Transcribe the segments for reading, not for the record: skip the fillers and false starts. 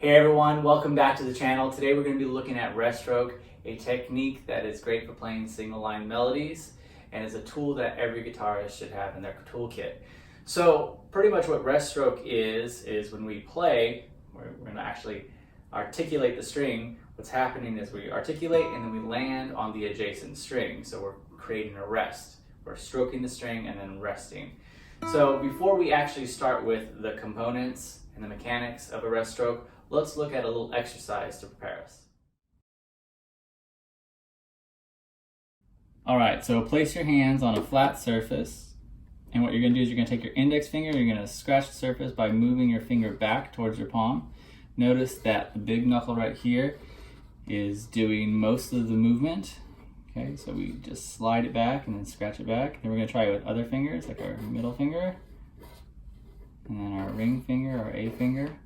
Hey everyone, welcome back to the channel. Today we're going to be looking at Reststroke, a technique that is great for playing single line melodies and is a tool that every guitarist should have in their toolkit. So pretty much what Reststroke is when we play, we're going to actually articulate the string. What's happening is we articulate and then we land on the adjacent string. So we're creating a rest. We're stroking the string and then resting. So before we actually start with the components and the mechanics of a Reststroke, let's look at a little exercise to prepare us. All right, so place your hands on a flat surface, and what you're going to do is you're going to take your index finger, you're going to scratch the surface by moving your finger back towards your palm. Notice that the big knuckle right here is doing most of the movement. Okay, so we just slide it back and then scratch it back. Then we're going to try it with other fingers, like our middle finger, and then our ring finger, our A finger.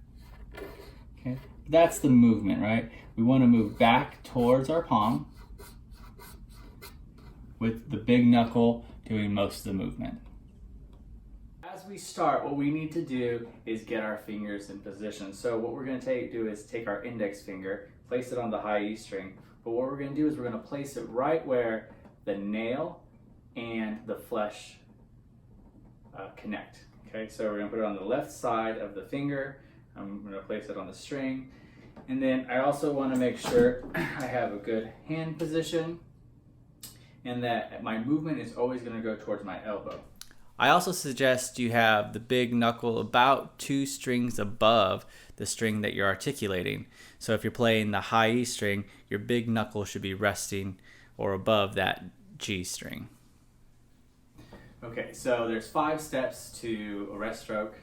Okay, that's the movement, right? We want to move back towards our palm with the big knuckle doing most of the movement. As we start, what we need to do is get our fingers in position. So what we're going to do is take our index finger, place it on the high E string, but what we're going to do is we're going to place it right where the nail and the flesh connect. Okay, so we're going to put it on the left side of the finger. I'm going to place it on the string. And then I also want to make sure I have a good hand position and that my movement is always going to go towards my elbow. I also suggest you have the big knuckle about 2 strings above the string that you're articulating. So if you're playing the high E string, your big knuckle should be resting or above that G string. Okay, so there's 5 steps to a Reststroke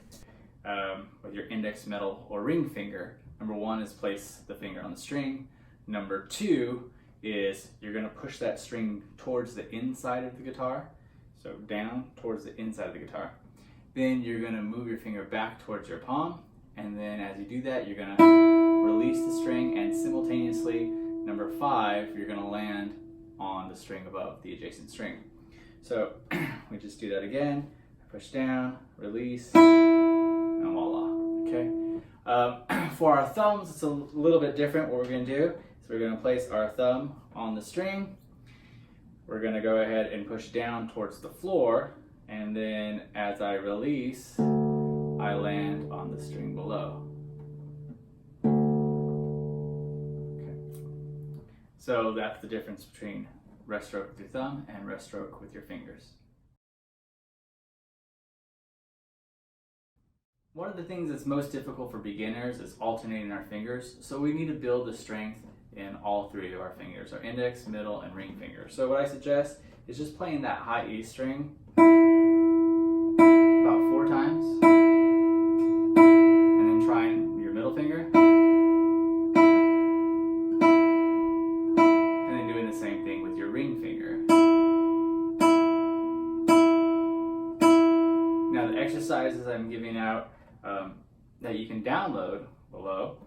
with your index, middle, or ring finger. Number 1 is place the finger on the string. Number 2 is you're going to push that string towards the inside of the guitar. So down towards the inside of the guitar. Then you're going to move your finger back towards your palm. And then as you do that, you're going to release the string, and simultaneously, number 5, you're going to land on the string above the adjacent string. So we just do that again. Push down, release, and voila. Okay. For our thumbs, it's a little bit different. What we're going to do is we're going to place our thumb on the string. We're going to go ahead and push down towards the floor, and then as I release, I land on the string below. Okay. So that's the difference between Reststroke with your thumb and Reststroke with your fingers. One of the things that's most difficult for beginners is alternating our fingers, so we need to build the strength in all 3 of our fingers, our index, middle, and ring finger. So what I suggest is just playing that high E string about 4 times, and then trying your middle finger, and then doing the same thing with your ring finger. Now the exercises I'm giving out that you can download below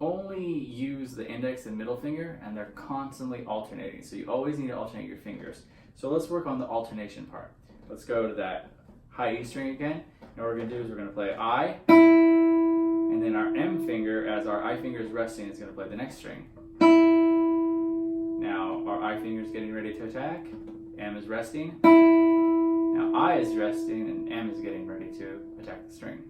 only use the index and middle finger, and they're constantly alternating. So you always need to alternate your fingers. So let's work on the alternation part. Let's go to that high E string again. And what we're going to do is we're going to play I, and then our M finger, as our I finger is resting, is going to play the next string. Now our I finger is getting ready to attack, M is resting. Now I is resting, and M is getting ready to attack the string.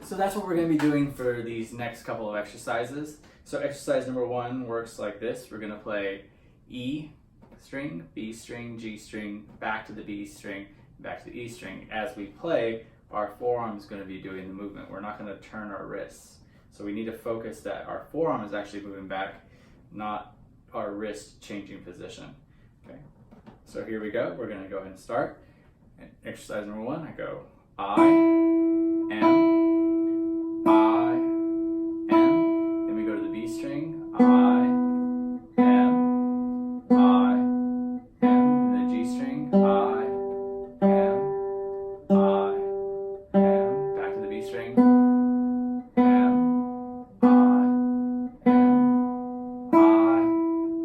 So that's what we're going to be doing for these next couple of exercises. So exercise number 1 works like this. We're going to play E string, B string, G string, back to the B string, back to the E string. As we play, our forearm is going to be doing the movement. We're not going to turn our wrists. So we need to focus that our forearm is actually moving back, not our wrist changing position. Okay. So here we go. We're going to go ahead and start. And exercise number 1, I go I, M, I, M, then we go to the B string, I, M, I, M, the G string, I, M, I, M, back to the B string, M, I, M, I,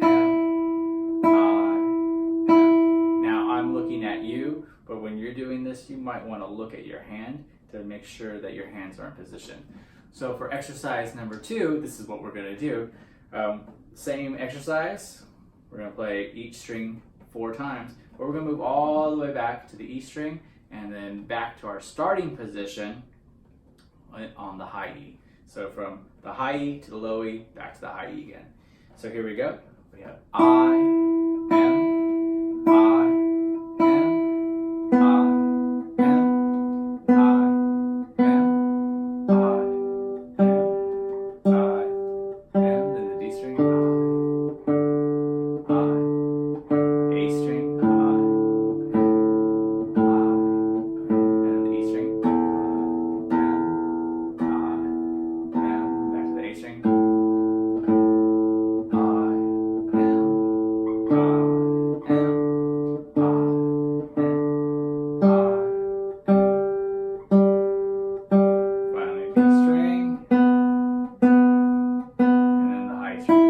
M, I, M. Now I'm looking at you, but when you're doing this, you might want to look at your hand to make sure that your hands are in position. So for exercise number 2, this is what we're going to do. Same exercise. We're going to play each string 4 times, but we're going to move all the way back to the E string and then back to our starting position on the high E. So from the high E to the low E, back to the high E again. So here we go. We have I, M, I, M, I, M, I, M, I, M, I, M, then the D string, I, A string, I, and the E string, M, back to the A string, finally B string, and then the high string.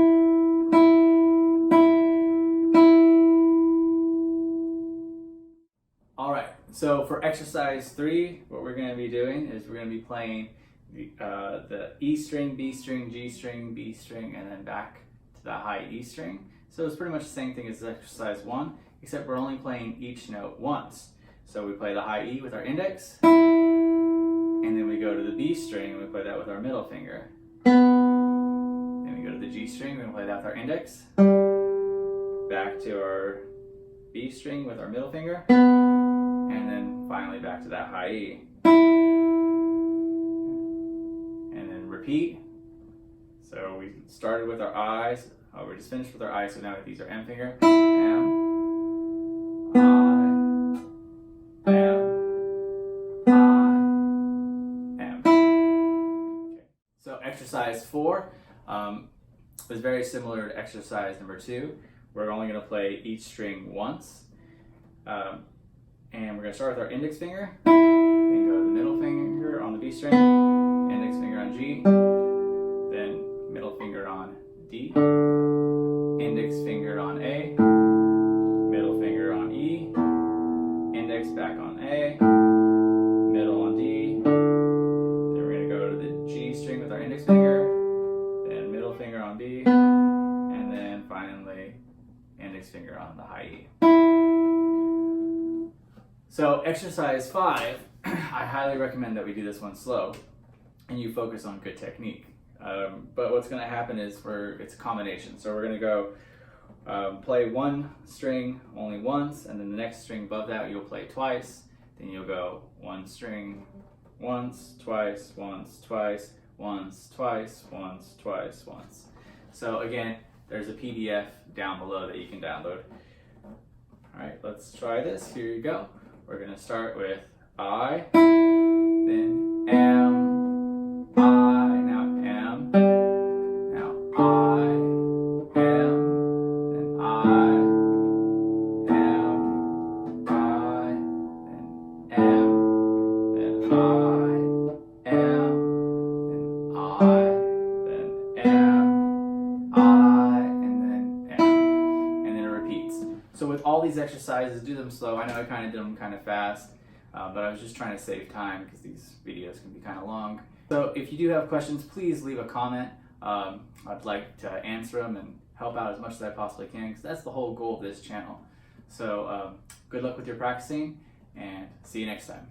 All right, so for exercise 3, what we're going to be doing is we're going to be playing the E string, B string, G string, B string, and then back to the high E string. So it's pretty much the same thing as exercise 1, except we're only playing each note once. So we play the high E with our index, and then we go to the B string and we play that with our middle finger. Then we go to the G string and we play that with our index, back to our B string with our middle finger, and then finally back to that high E. And then repeat. So we started with our I's, we're just finished with our I's, so now these are M finger. M, I, M, I, M. Okay. So exercise 4 is very similar to exercise number 2. We're only going to play each string once. And we're going to start with our index finger, then go to the middle finger on the B string, index finger on G, then middle finger on D, index finger on A, middle finger on E, index back on A, middle on D, then we're going to go to the G string with our index finger, then middle finger on B, and then finally index finger on the high E. So exercise 5, I highly recommend that we do this one slow and you focus on good technique. But what's going to happen is it's a combination. So we're going to go play one string only once, and then the next string above that you'll play twice. Then you'll go one string once, twice, once, twice, once, twice, once, twice, once. So again, there's a PDF down below that you can download. All right, let's try this. Here you go. We're going to start with I, then M, I, now M, now I, M, then I, M, I, then M, then I, M, then I, then M, I, and then M, and then it repeats. So with all these exercises, do them slow. I know I kind of did them kind of fast, but I was just trying to save time because these videos can be kind of long. So if you do have questions, please leave a comment. I'd like to answer them and help out as much as I possibly can, because that's the whole goal of this channel. So good luck with your practicing, and see you next time.